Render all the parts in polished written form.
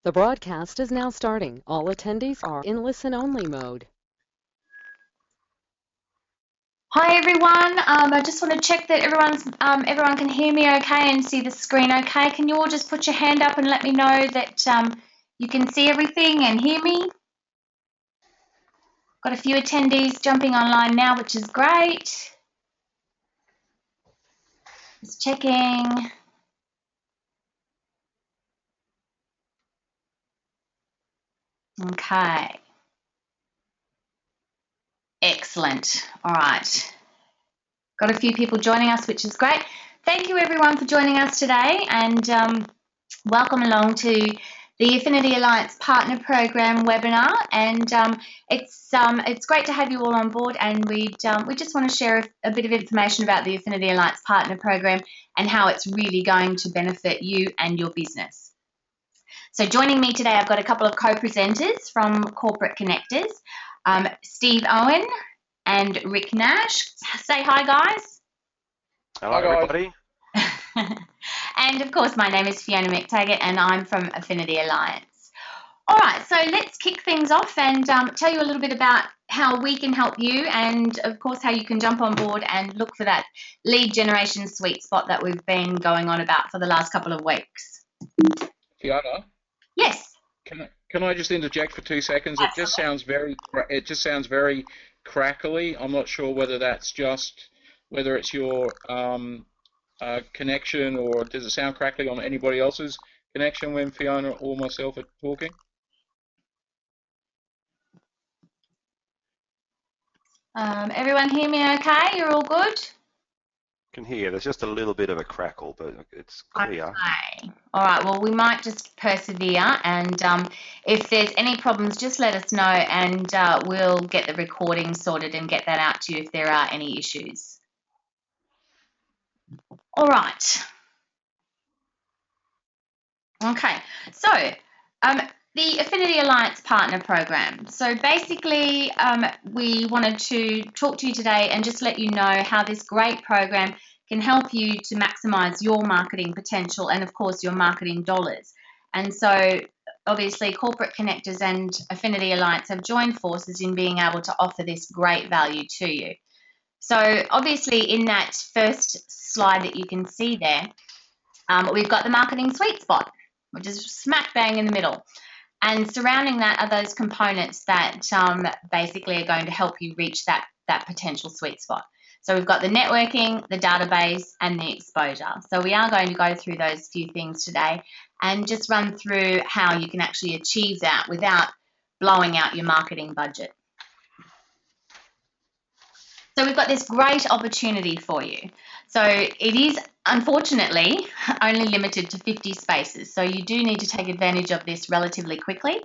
The broadcast is now starting. All attendees are in listen-only mode. Hi everyone. I just want to check that everyone can hear me okay and see the screen okay. Can you all just put your hand up and let me know that you can see everything and hear me? Got a few attendees jumping online now, which is great. Just checking. Okay. Excellent. All right. Got a few people joining us, which is great. Thank you everyone for joining us today, and welcome along to the Affinity Alliance Partner Program webinar. And it's great to have you all on board, and we just want to share a bit of information about the Affinity Alliance Partner Program and how it's really going to benefit you and your business. So joining me today, I've got a couple of co-presenters from Corporate Connectors, Steve Owen and Rick Nash. Say hi, guys. Hello, everybody. And of course, my name is Fiona McTaggart and I'm from Affinity Alliance. All right, so let's kick things off and tell you a little bit about how we can help you, and of course how you can jump on board and look for that lead generation sweet spot that we've been going on about for the last couple of weeks. Fiona? Yes. Can I just interject for 2 seconds? It just sounds very crackly. I'm not sure whether that's whether it's your connection, or does it sound crackly on anybody else's connection when Fiona or myself are talking? Everyone hear me okay? You're all good? Can hear. There's just a little bit of a crackle, but it's clear. Okay. All right. Well, we might just persevere, and if there's any problems, just let us know, and we'll get the recording sorted and get that out to you if there are any issues. All right. Okay. So the Affinity Alliance Partner Program. So basically, we wanted to talk to you today and just let you know how this great program can help you to maximize your marketing potential and, of course, your marketing dollars. And so, obviously, Corporate Connectors and Affinity Alliance have joined forces in being able to offer this great value to you. So, obviously, in that first slide that you can see there, we've got the marketing sweet spot, which is smack bang in the middle. And surrounding that are those components that basically are going to help you reach that potential sweet spot. So we've got the networking, the database, and the exposure. So we are going to go through those few things today and just run through how you can actually achieve that without blowing out your marketing budget. So we've got this great opportunity for you. So it is unfortunately only limited to 50 spaces. So you do need to take advantage of this relatively quickly.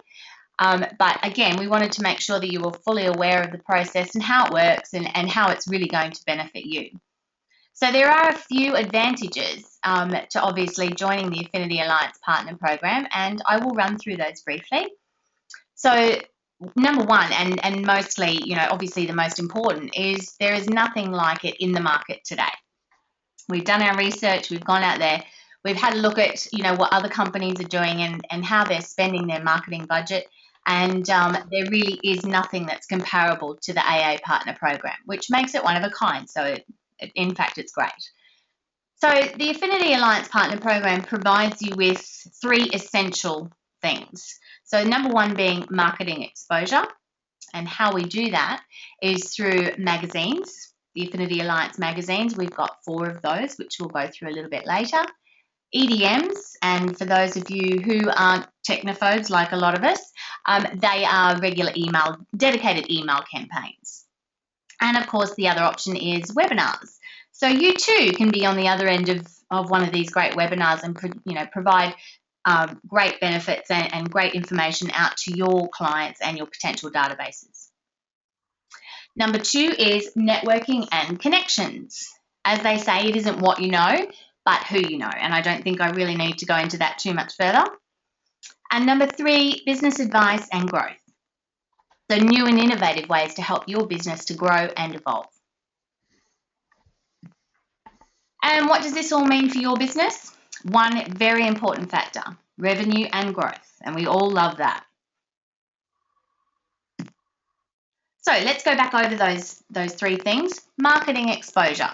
But again, we wanted to make sure that you were fully aware of the process and how it works and how it's really going to benefit you. So there are a few advantages to obviously joining the Affinity Alliance Partner Program, and I will run through those briefly. So number one, and mostly, obviously the most important, is there is nothing like it in the market today. We've done our research, we've gone out there, we've had a look at, what other companies are doing and how they're spending their marketing budget. And there really is nothing that's comparable to the AA Partner Program, which makes it one of a kind. So in fact, it's great. So the Affinity Alliance Partner Program provides you with 3 essential things. So number one being marketing exposure, and how we do that is through magazines, the Affinity Alliance magazines. We've got 4 of those, which we'll go through a little bit later. EDMs, and for those of you who aren't technophobes like a lot of us, they are regular dedicated email campaigns. And of course, the other option is webinars. So you too can be on the other end of one of these great webinars and provide great benefits and great information out to your clients and your potential databases. Number 2 is networking and connections. As they say, it isn't what you know, but who you know. And I don't think I really need to go into that too much further. And number 3, business advice and growth. So new and innovative ways to help your business to grow and evolve. And what does this all mean for your business? One very important factor, revenue and growth, and we all love that. So let's go back over those three things. Marketing exposure.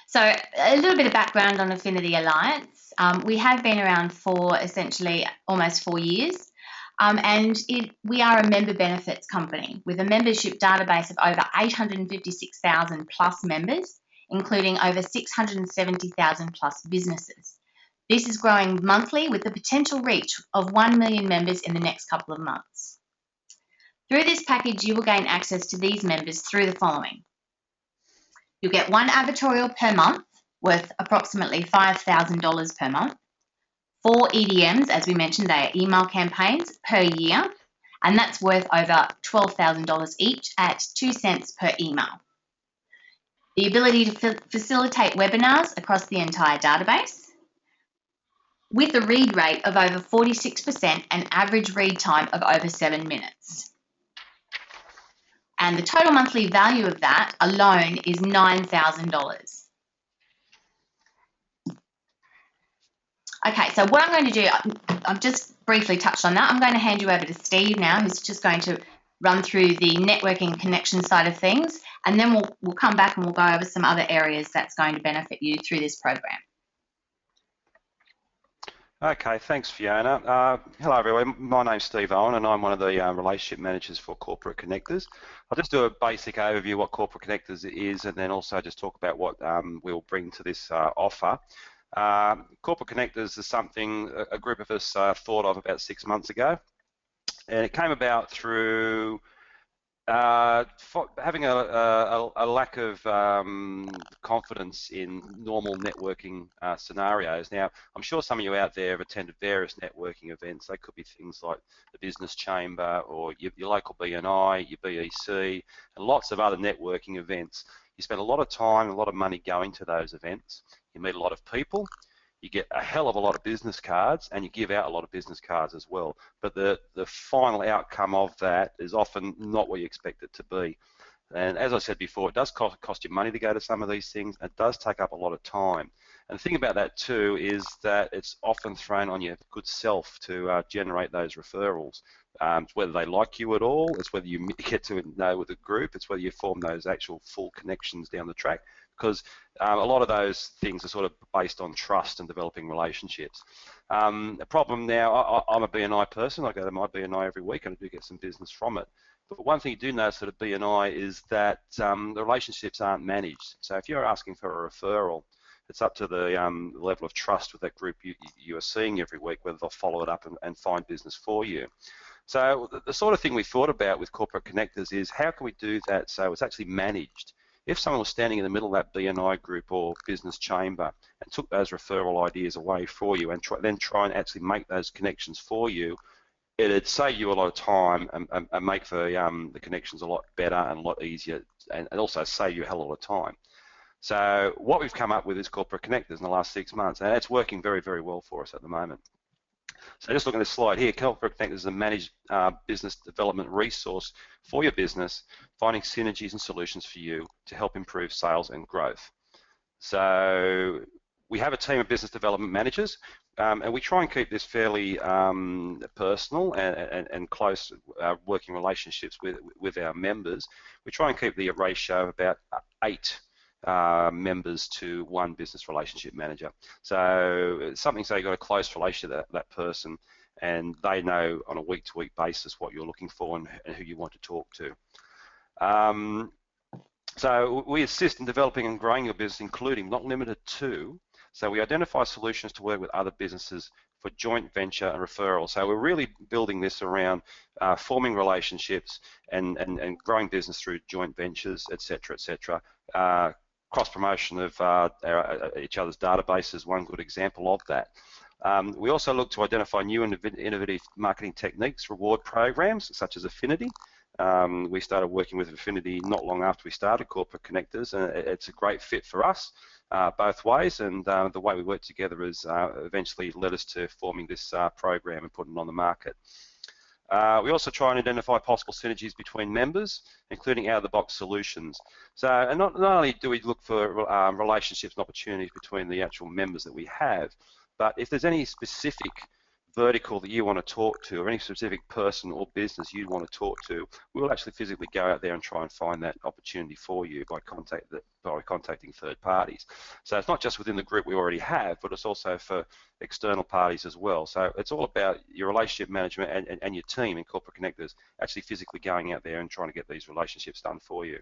So a little bit of background on Affinity Alliance. We have been around for essentially almost 4 years, and we are a member benefits company with a membership database of over 856,000 plus members, including over 670,000 plus businesses. This is growing monthly with the potential reach of 1 million members in the next couple of months. Through this package, you will gain access to these members through the following. You'll get one advertorial per month worth approximately $5,000 per month. 4 EDMs, as we mentioned, they are email campaigns per year, and that's worth over $12,000 each at 2 cents per email. The ability to facilitate webinars across the entire database, with a read rate of over 46% and average read time of over 7 minutes. And the total monthly value of that alone is $9,000. Okay, so what I'm going to do, I've just briefly touched on that. I'm going to hand you over to Steve now, who's just going to run through the networking connection side of things, and then we'll come back and we'll go over some other areas that's going to benefit you through this program. Okay, thanks Fiona. Hello everyone, my name's Steve Owen and I'm one of the relationship managers for Corporate Connectors. I'll just do a basic overview of what Corporate Connectors is and then also just talk about what we'll bring to this offer. Corporate Connectors is something a group of us thought of about 6 months ago, and it came about through having a lack of confidence in normal networking scenarios. Now, I'm sure some of you out there have attended various networking events. They could be things like the Business Chamber or your local BNI, your BEC, and lots of other networking events. You spend a lot of time and a lot of money going to those events. You meet a lot of people. You get a hell of a lot of business cards, and you give out a lot of business cards as well. But the final outcome of that is often not what you expect it to be. And as I said before, it does cost you money to go to some of these things. It does take up a lot of time. And the thing about that too is that it's often thrown on your good self to generate those referrals. It's whether they like you at all, it's whether you get to know with a group, it's whether you form those actual full connections down the track. Because a lot of those things are sort of based on trust and developing relationships. The problem now, I'm a BNI person. I go to my BNI every week and I do get some business from it. But one thing you do notice at a BNI is that the relationships aren't managed. So if you're asking for a referral, it's up to the level of trust with that group you are seeing every week, whether they'll follow it up and find business for you. So the sort of thing we thought about with Corporate Connectors is how can we do that so it's actually managed? If someone was standing in the middle of that BNI group or business chamber and took those referral ideas away for you and then try and actually make those connections for you, it'd save you a lot of time and make the connections a lot better and a lot easier, and also save you a hell of a lot of time. So what we've come up with is Corporate Connectors in the last 6 months, and it's working very, very well for us at the moment. So just looking at this slide here, Corporate Connectors is a managed business development resource for your business, finding synergies and solutions for you to help improve sales and growth. So we have a team of business development managers, and we try and keep this fairly personal and close working relationships with our members. We try and keep the ratio of about 8 members to 1 business relationship manager. So it's something, so you've got a close relationship with that person, and they know on a week-to-week basis what you're looking for and who you want to talk to. So we assist in developing and growing your business, including, not limited to, so we identify solutions to work with other businesses for joint venture and referral. So we're really building this around forming relationships and growing business through joint ventures, etc., etc. Cross-promotion of each other's databases is one good example of that. We also look to identify new and innovative marketing techniques, reward programs such as Affinity. We started working with Affinity not long after we started Corporate Connectors, and it's a great fit for us both ways, and the way we work together has eventually led us to forming this program and putting it on the market. We also try and identify possible synergies between members, including out-of-the-box solutions. So, and not only do we look for relationships and opportunities between the actual members that we have, But if there's any specific vertical that you want to talk to, or any specific person or business you want to talk to, we'll actually physically go out there and try and find that opportunity for you by contacting third parties. So it's not just within the group we already have, but it's also for external parties as well. So it's all about your relationship management and your team in Corporate Connectors actually physically going out there and trying to get these relationships done for you.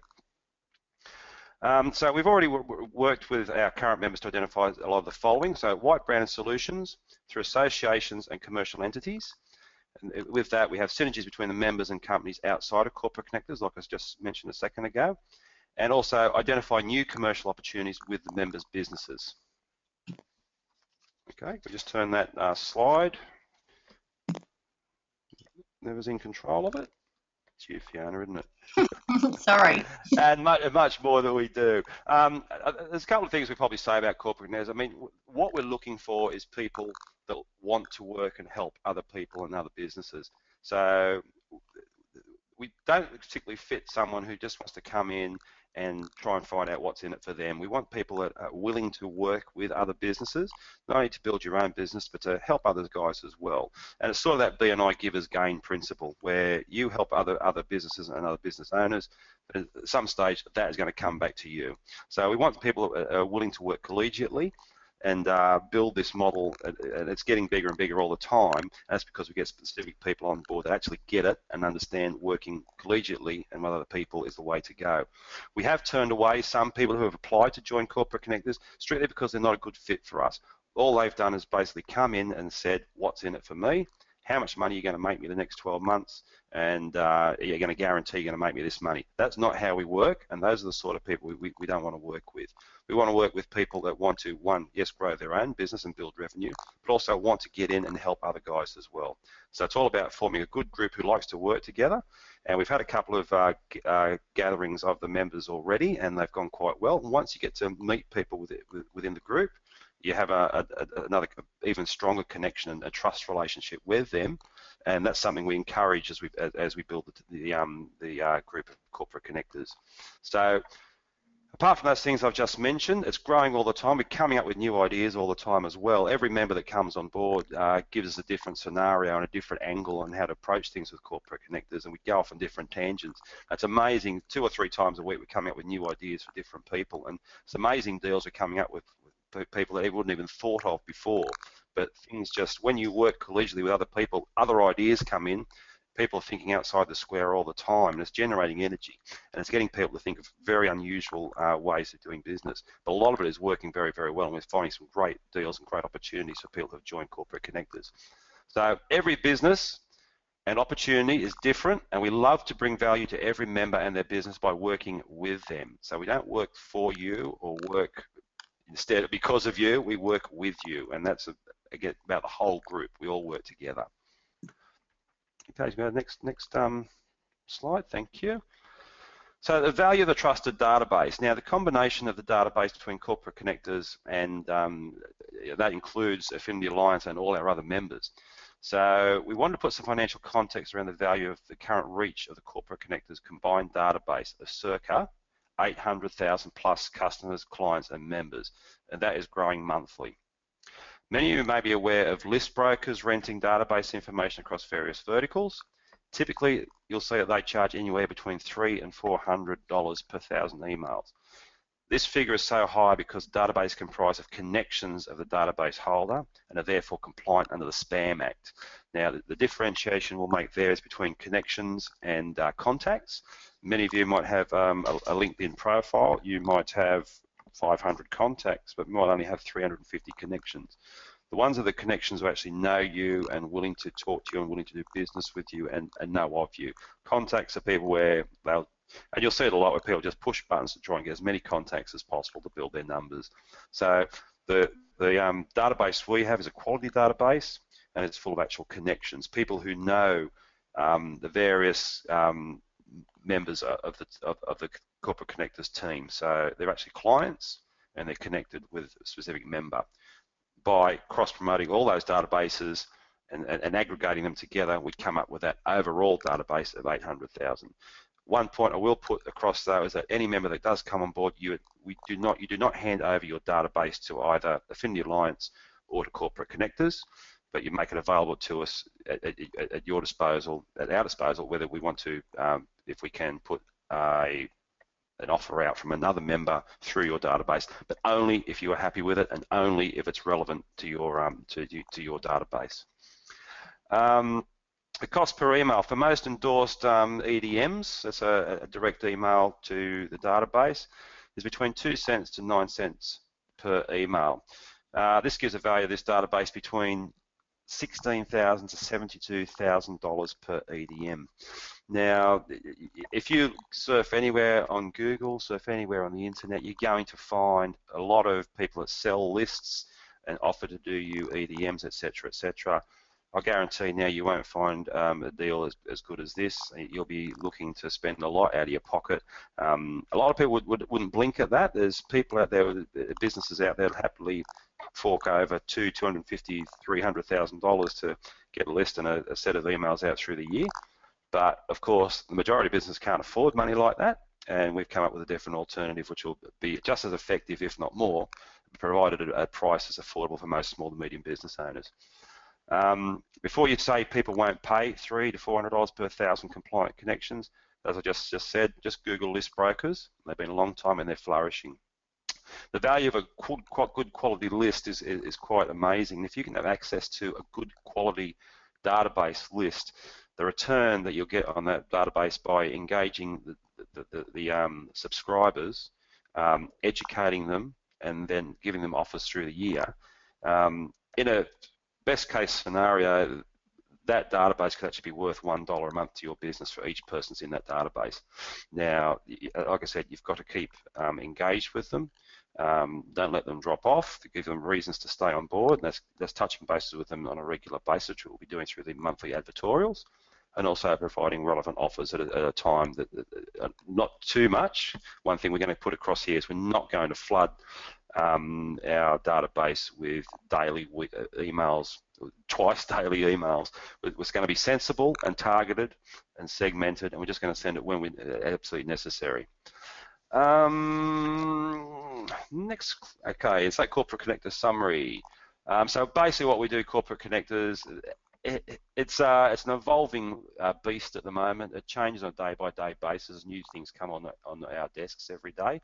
So we've already worked with our current members to identify a lot of the following. So white branded solutions through associations and commercial entities. And with that, we have synergies between the members and companies outside of Corporate Connectors, like I just mentioned a second ago. And also identify new commercial opportunities with the members' businesses. Okay, we'll just turn that slide. Whoever's in control of it. It's you, Fiona, isn't it? Sorry. And much more than we do. There's a couple of things we probably say about corporate connectors. I mean, what we're looking for is people that want to work and help other people and other businesses. So we don't particularly fit someone who just wants to come in and try and find out what's in it for them. We want people that are willing to work with other businesses, not only to build your own business, but to help other guys as well. And it's sort of that B&I givers gain principle, where you help other businesses and other business owners. At some stage, that is going to come back to you. So we want people that are willing to work collegiately and build this model, and it's getting bigger and bigger all the time. And that's because we get specific people on board that actually get it and understand working collegiately and with other people is the way to go. We have turned away some people who have applied to join Corporate Connectors strictly because they're not a good fit for us. All they've done is basically come in and said, what's in it for me? How much money are you going to make me the next 12 months? And you're going to guarantee you're going to make me this money. That's not how we work, and those are the sort of people we don't want to work with. We want to work with people that want to, one, yes, grow their own business and build revenue, but also want to get in and help other guys as well. So it's all about forming a good group who likes to work together, and we've had a couple of gatherings of the members already, and they've gone quite well. And once you get to meet people within the group, you have another even stronger connection and a trust relationship with them, and that's something we encourage as we build the group of Corporate Connectors. So apart from those things I've just mentioned, it's growing all the time. We're coming up with new ideas all the time as well. Every member that comes on board gives us a different scenario and a different angle on how to approach things with Corporate Connectors, and we go off on different tangents. It's amazing. 2 or 3 times a week we're coming up with new ideas for different people, and it's amazing deals we're coming up with people that they wouldn't even thought of before. But things just, when you work collegially with other people, other ideas come in. People are thinking outside the square all the time, and it's generating energy, and it's getting people to think of very unusual ways of doing business. But a lot of it is working very, very well, and we're finding some great deals and great opportunities for people who have joined Corporate Connectors. So every business and opportunity is different, and we love to bring value to every member and their business by working with them. So we don't work for you or work instead because of you. We work with you, and that's again about the whole group. We all work together. Okay, go to the next slide. Thank you. So the value of the trusted database. Now, the combination of the database between Corporate Connectors and that includes Affinity Alliance and all our other members. So we wanted to put some financial context around the value of the current reach of the Corporate Connectors combined database of circa 800,000 plus customers, clients, and members, and that is growing monthly. Many of you may be aware of list brokers renting database information across various verticals. Typically, you'll see that they charge anywhere between $300 and $400 per 1,000 emails. This figure is so high because database comprise of connections of the database holder and are therefore compliant under the Spam Act. Now, the differentiation we'll make there is between connections and contacts. Many of you might have a LinkedIn profile. You might have 500 contacts, but might only have 350 connections. The ones are the connections who actually know you and willing to talk to you and willing to do business with you and know of you. Contacts are people where they'll, and you'll see it a lot where people just push buttons to try and get as many contacts as possible to build their numbers. So the database we have is a quality database, and it's full of actual connections, people who know the various members of the Corporate Connectors team. So they're actually clients and they're connected with a specific member. By cross-promoting all those databases and aggregating them together, we come up with that overall database of 800,000. One point I will put across though is that any member that does come on board, you do not hand over your database to either Affinity Alliance or to corporate connectors, but you make it available to us at your disposal, at our disposal, whether we want to, if we can put an offer out from another member through your database, but only if you are happy with it and only if it's relevant to your to your database. The cost per email for most endorsed EDMs, that's a direct email to the database, is between 2 cents to 9 cents per email. This gives a value of this database between $16,000 to $72,000 per EDM. Now, if you surf anywhere on Google, surf anywhere on the internet, you're going to find a lot of people that sell lists and offer to do you EDMs, etc., etc. I guarantee now you won't find a deal as good as this. You'll be looking to spend a lot out of your pocket. A lot of people wouldn't blink at that. There's people out there, businesses out there that happily fork over $250,000, $300,000 to get a list and a set of emails out through the year. But of course, the majority of businesses can't afford money like that, and we've come up with a different alternative which will be just as effective, if not more, provided at a price that's affordable for most small to medium business owners. Before you say people won't pay $300 to $400 per 1,000 compliant connections, as I just said, just Google list brokers. They've been a long time and they're flourishing. The value of a good quality list is quite amazing. If you can have access to a good quality database list, the return that you'll get on that database by engaging the subscribers, educating them, and then giving them offers through the year, in a best case scenario, that database could actually be worth $1 a month to your business for each person that's in that database. Now, like I said, you've got to keep engaged with them. Don't let them drop off. Give them reasons to stay on board. And that's touching bases with them on a regular basis, which we'll be doing through the monthly advertorials, and also providing relevant offers at a time that not too much. One thing we're going to put across here is we're not going to flood our database with daily emails, twice daily emails. It's going to be sensible and targeted and segmented, and we're just going to send it when absolutely necessary. Next, okay, it's like corporate connector summary. So basically what we do, corporate connectors, it's an evolving beast at the moment. It changes on a day-by-day basis. New things come on our desks every day.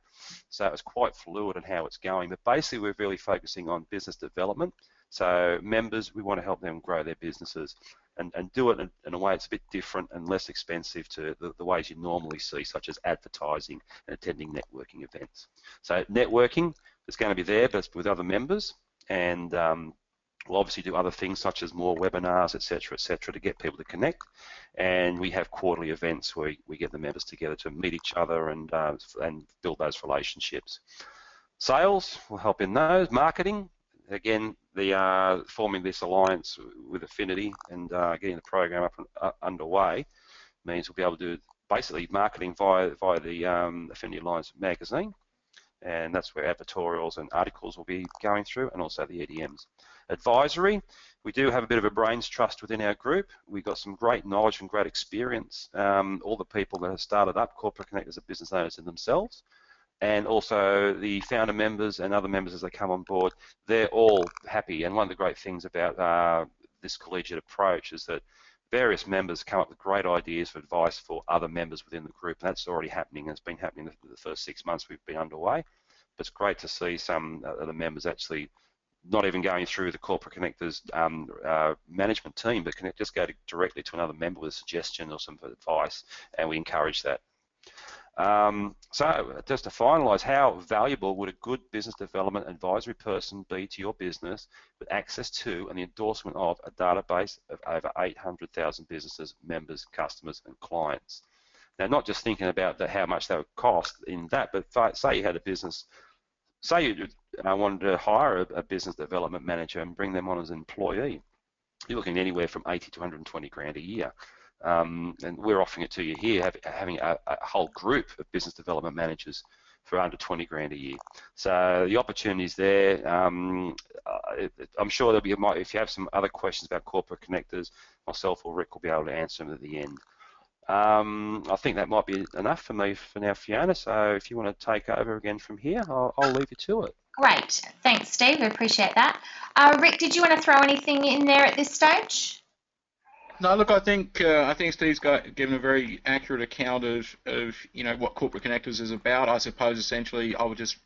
So it's quite fluid in how it's going. But basically, we're really focusing on business development. So members, we want to help them grow their businesses and do it in a way that's a bit different and less expensive to the ways you normally see, such as advertising and attending networking events. So networking is going to be there, but it's with other members, and we'll obviously do other things such as more webinars, etc., to get people to connect. And we have quarterly events where we get the members together to meet each other and build those relationships. Sales will help in those. Marketing, again, forming this alliance with Affinity and getting the program underway means we'll be able to do basically marketing via the Affinity Alliance magazine. And that's where advertorials and articles will be going through, and also the EDMs. Advisory, we do have a bit of a brains trust within our group. We've got some great knowledge and great experience. All the people that have started up Corporate Connectors are business owners in themselves, and also the founder members and other members as they come on board, they're all happy. And one of the great things about this collegiate approach is that various members come up with great ideas for advice for other members within the group, and that's already happening, and it's been happening the first 6 months we've been underway. But it's great to see some of the members actually not even going through the Corporate Connectors management team, but can just go directly to another member with a suggestion or some advice, and we encourage that. So just to finalise, how valuable would a good business development advisory person be to your business with access to and the endorsement of a database of over 800,000 businesses, members, customers and clients? Now, not just thinking about how much that would cost in that, but say you had a business, say you wanted to hire a business development manager and bring them on as an employee, you're looking anywhere from 80 to 120 grand a year. And we're offering it to you here, having a whole group of business development managers for under 20 grand a year. So the opportunity's there. I'm sure there'll be, if you have some other questions about corporate connectors, myself or Rick will be able to answer them at the end. I think that might be enough for me for now, Fiona. So if you want to take over again from here, I'll leave you to it. Great. Thanks, Steve. I appreciate that. Rick, did you want to throw anything in there at this stage? No, look, I think Steve's given a very accurate account of what Corporate Connectors is about. I suppose essentially I would just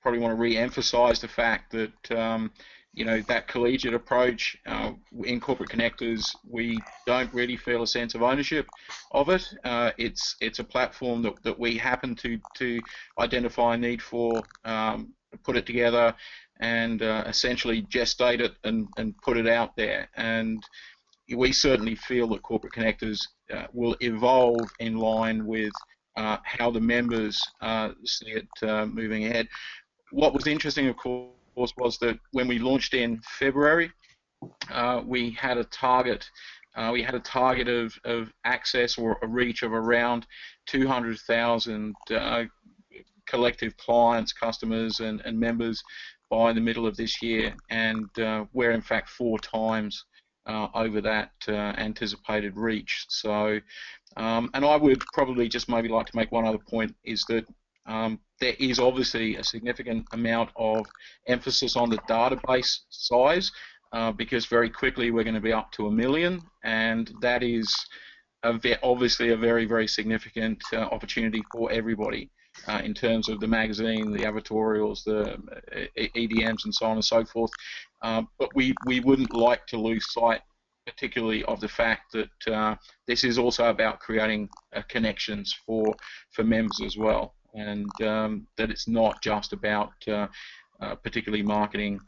probably want to re-emphasize the fact that that collegiate approach in Corporate Connectors, we don't really feel a sense of ownership of it. It's a platform that we happen to identify a need for, put it together, and essentially gestate it and put it out there. And we certainly feel that Corporate Connectors will evolve in line with how the members see it moving ahead. What was interesting, of course, was that when we launched in February, we had a target. We had a target of access or a reach of around 200,000 collective clients, customers, and members by the middle of this year, and we're in fact 4 times over that anticipated reach. So, and I would probably just maybe like to make one other point, is that there is obviously a significant amount of emphasis on the database size, because very quickly we're going to be up to 1 million, and that is obviously a very, very significant opportunity for everybody. In terms of the magazine, the advertorials, the EDMs, and so on and so forth. But we wouldn't like to lose sight, particularly, of the fact that this is also about creating connections for members as well, and that it's not just about particularly marketing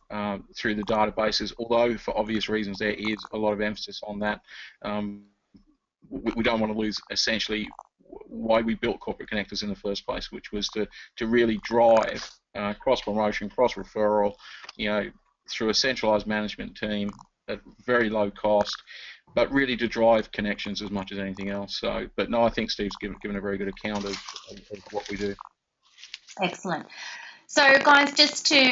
through the databases, although for obvious reasons there is a lot of emphasis on that. We don't want to lose essentially why we built Corporate Connectors in the first place, which was to really drive cross-promotion, cross-referral, through a centralized management team at very low cost, but really to drive connections as much as anything else. So, but no, I think Steve's given a very good account of what we do. Excellent. So, guys, just to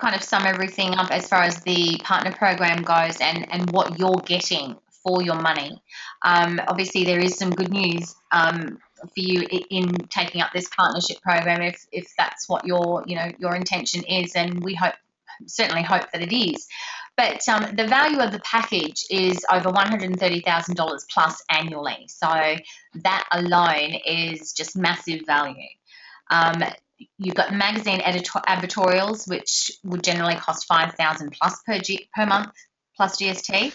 kind of sum everything up as far as the partner program goes, and what you're getting for your money. Obviously, there is some good news for you in taking up this partnership program, if that's what your intention is, and we certainly hope that it is. But the value of the package is over $130,000 plus annually. So that alone is just massive value. You've got magazine advertorials, which would generally cost $5,000 plus per month plus GST.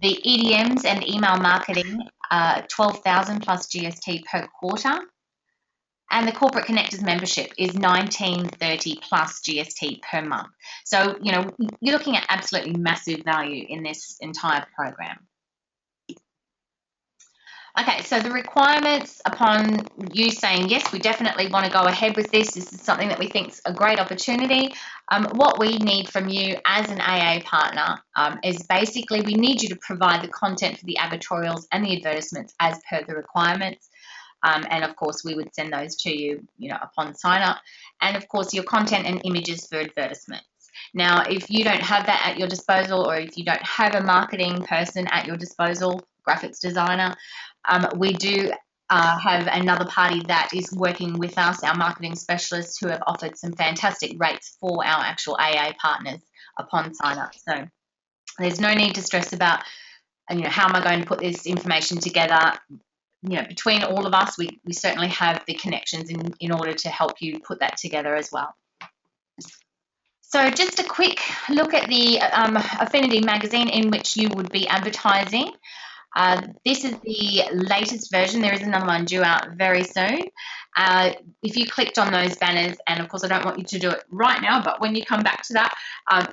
The EDMs and email marketing, $12,000 plus GST per quarter. And the Corporate Connectors membership is $19.30 plus GST per month. So, you're looking at absolutely massive value in this entire program. Okay, so the requirements upon you saying, yes, we definitely want to go ahead with this. This is something that we think is a great opportunity. What we need from you as an AA partner is basically we need you to provide the content for the advertorials and the advertisements as per the requirements. And of course, we would send those to you, upon sign up. And of course, your content and images for advertisements. Now, if you don't have that at your disposal, or if you don't have a marketing person at your disposal, graphics designer, we do have another party that is working with us, our marketing specialists, who have offered some fantastic rates for our actual AA partners upon sign up. So there's no need to stress about, how am I going to put this information together? Between all of us, we certainly have the connections in order to help you put that together as well. So just a quick look at the Affinity magazine in which you would be advertising. This is the latest version. There is another one due out very soon. If you clicked on those banners, and of course I don't want you to do it right now, but when you come back to that,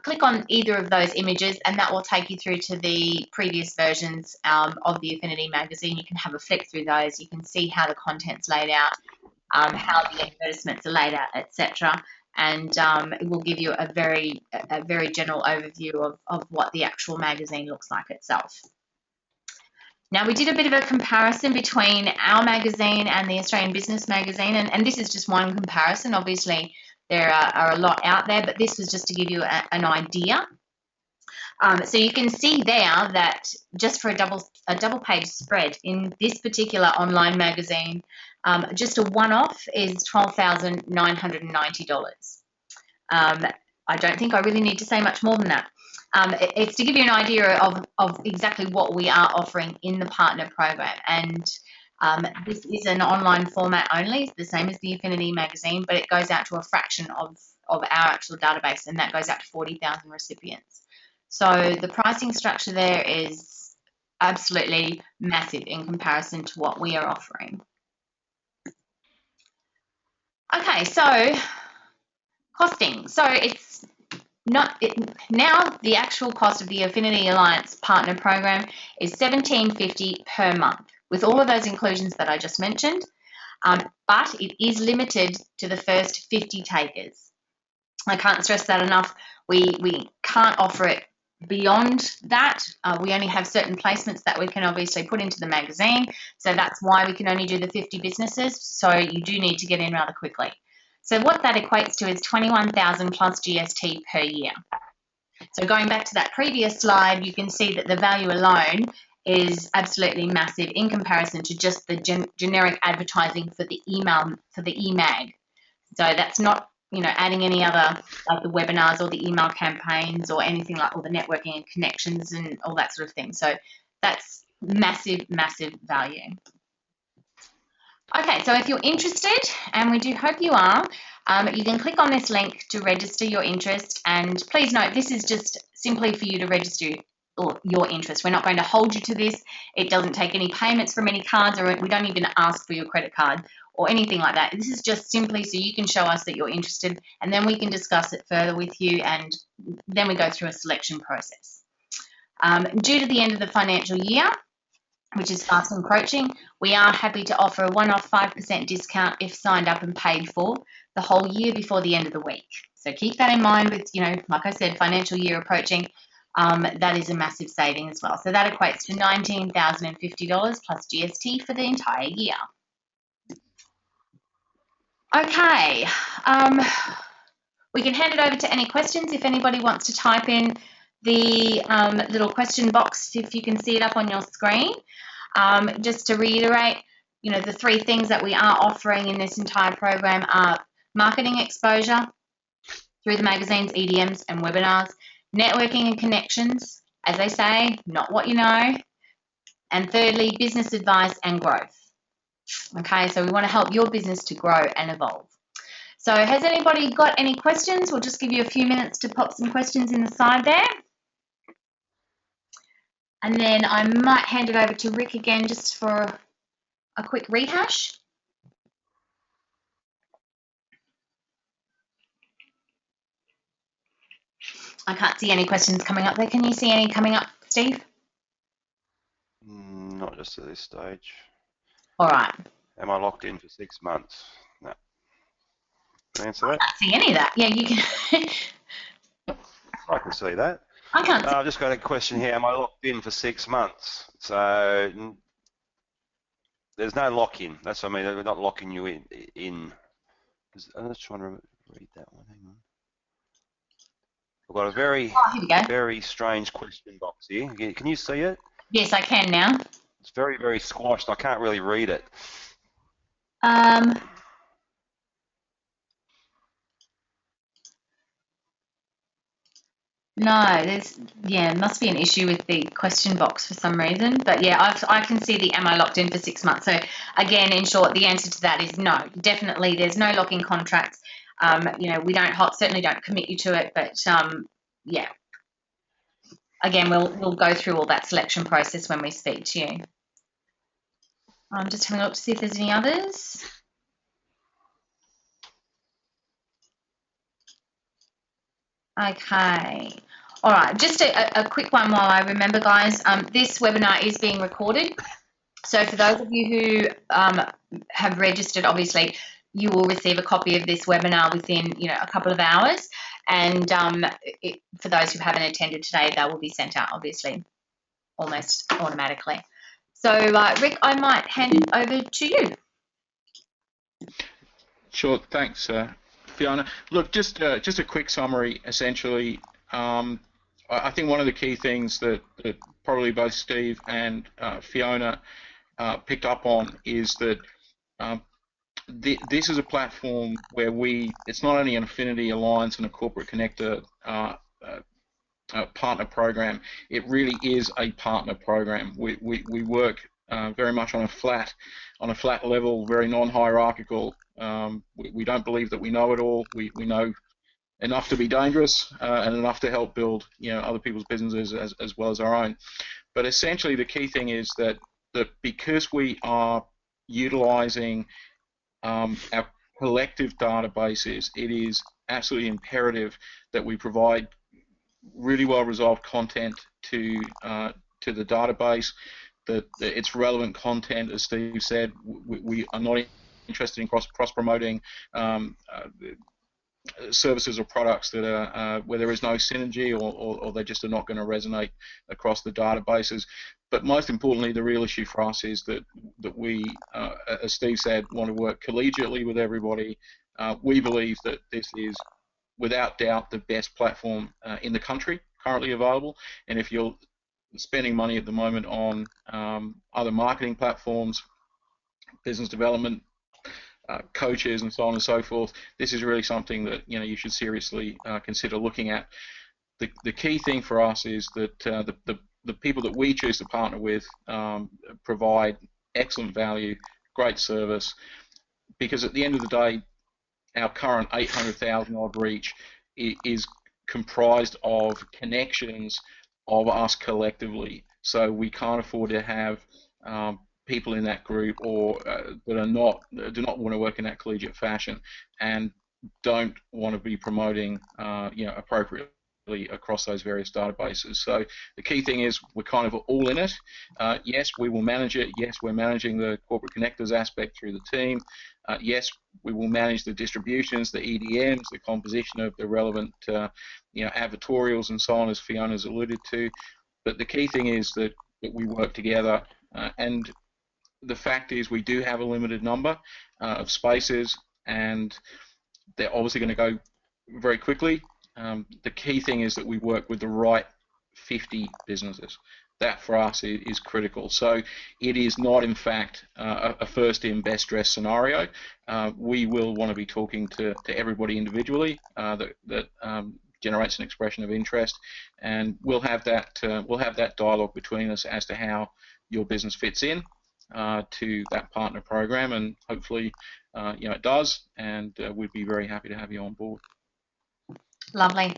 click on either of those images, and that will take you through to the previous versions of the Affinity magazine. You can have a flick through those. You can see how the content's laid out, how the advertisements are laid out, etc. And it will give you a very general overview of what the actual magazine looks like itself. Now, we did a bit of a comparison between our magazine and the Australian Business Magazine, and this is just one comparison. Obviously, there are a lot out there, but this was just to give you an idea. So you can see there that just for a double page spread in this particular online magazine, just a one-off is $12,990. I don't think I really need to say much more than that. It's to give you an idea of exactly what we are offering in the partner program. And this is an online format only, it's the same as the Affinity magazine, but it goes out to a fraction of our actual database, and that goes out to 40,000 recipients. So the pricing structure there is absolutely massive in comparison to what we are offering. Okay, so costing. So it's now the actual cost of the Affinity Alliance Partner Program is $17.50 per month, with all of those inclusions that I just mentioned, but it is limited to the first 50 takers. I can't stress that enough. We can't offer it beyond that. We only have certain placements that we can obviously put into the magazine, so that's why we can only do the 50 businesses, so you do need to get in rather quickly. So what that equates to is 21,000 plus GST per year. So going back to that previous slide, you can see that the value alone is absolutely massive in comparison to just the generic advertising for the email, for the emag. So that's not, you know, adding any other, like the webinars or the email campaigns or anything like all the networking and connections and all that sort of thing. So that's massive, massive value. Okay, so if you're interested, and we do hope you are, you can click on this link to register your interest. And please note, this is just simply for you to register your interest. We're not going to hold you to this. It doesn't take any payments from any cards, or we don't even ask for your credit card or anything like that. This is just simply so you can show us that you're interested, and then we can discuss it further with you, and then we go through a selection process. Due to the end of the financial year, which is fast encroaching, we are happy to offer a one-off 5% discount if signed up and paid for the whole year before the end of the week. So keep that in mind with, you know, like I said, financial year approaching. That is a massive saving as well. So that equates to $19,050 plus GST for the entire year. Okay, we can hand it over to any questions if anybody wants to type in the little question box, if you can see it up on your screen. Just to reiterate, you know, the three things that we are offering in this entire program are marketing exposure through the magazine's EDMs and webinars, networking and connections, as they say, not what you know, and thirdly, business advice and growth. Okay, so we want to help your business to grow and evolve. So has anybody got any questions? We'll just give you a few minutes to pop some questions in the side there. And then I might hand it over to Rick again just for a quick rehash. I can't see any questions coming up there. Can you see any coming up, Steve? Not just at this stage. All right. Am I locked in for 6 months? No. Can I answer that? I can't see any of that. Yeah, you can. I can see that. I can't see. I've just got a question here. Am I locked in for 6 months? So there's no lock-in. That's what I mean. We're not locking you in. I'm just trying to read that one. Hang on. I've got a very strange question box here. Can you see it? Yes, I can now. It's very, very squashed. I can't really read it. No, it must be an issue with the question box for some reason. But yeah, I can see the am I locked in for 6 months. So again, in short, the answer to that is no. Definitely, there's no lock-in contracts. You know, we certainly don't commit you to it. But yeah, again, we'll go through all that selection process when we speak to you. I'm just having a look to see if there's any others. Okay. All right, just a quick one while I remember, guys. This webinar is being recorded. So for those of you who have registered, obviously, you will receive a copy of this webinar within, you know, a couple of hours. And for those who haven't attended today, that will be sent out, obviously, almost automatically. So, Rick, I might hand it over to you. Sure, thanks, Fiona. Look, just a quick summary, essentially. I think one of the key things that probably both Steve and Fiona picked up on is that this is a platform where it's not only an Affinity Alliance and a Corporate Connector partner program, it really is a partner program. We work very much on a flat level, very non-hierarchical. We don't believe that we know it all. We know enough to be dangerous and enough to help build other people's businesses as well as our own. But essentially the key thing is that because we are utilizing our collective databases, it is absolutely imperative that we provide really well resolved content to the database, that it's relevant content. As Steve said, we are not interested in cross promoting services or products that are where there is no synergy, or they just are not going to resonate across the databases. But most importantly, the real issue for us is that we, as Steve said, want to work collegiately with everybody. We believe that this is without doubt the best platform in the country currently available, and if you're spending money at the moment on other marketing platforms, business development coaches and so on and so forth, this is really something that you should seriously consider looking at. The key thing for us is that the people that we choose to partner with provide excellent value, great service, because at the end of the day, our current 800,000 odd reach is comprised of connections of us collectively. So we can't afford to have people in that group or that do not want to work in that collegiate fashion and don't want to be promoting appropriately across those various databases. So the key thing is we're kind of all in it. Yes, we will manage it. Yes, we're managing the corporate connectors aspect through the team. Yes, we will manage the distributions, the EDMs, the composition of the relevant advertorials and so on, as Fiona's alluded to. But the key thing is that we work together, and the fact is we do have a limited number of spaces, and they're obviously going to go very quickly. The key thing is that we work with the right 50 businesses. That for us is critical. So it is not, in fact, a first in, best dressed scenario. We will want to be talking to everybody individually that generates an expression of interest, and we'll have that dialogue between us as to how your business fits in to that partner program, and hopefully it does, and we'd be very happy to have you on board. Lovely.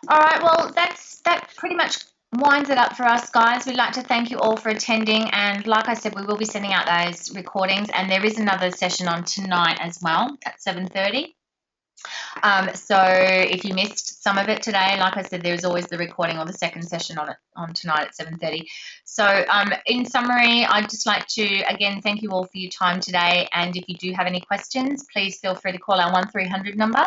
All right, well, that pretty much winds it up for us, guys. We'd like to thank you all for attending, and like I said, we will be sending out those recordings, and there is another session on tonight as well at 7:30. So if you missed some of it today, like I said, there's always the recording or the second session on tonight at 7:30. So in summary, I'd just like to again thank you all for your time today, and if you do have any questions, please feel free to call our 1300 number,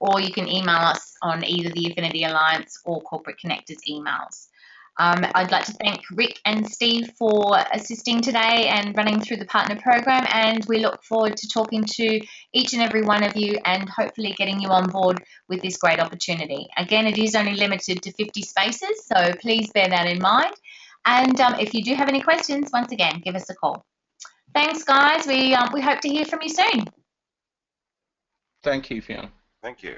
or you can email us on either the Affinity Alliance or Corporate Connectors emails. I'd like to thank Rick and Steve for assisting today and running through the partner program, and we look forward to talking to each and every one of you and hopefully getting you on board with this great opportunity. Again, it is only limited to 50 spaces, so please bear that in mind. And if you do have any questions, once again, give us a call. Thanks, guys. We hope to hear from you soon. Thank you, Fiona. Thank you.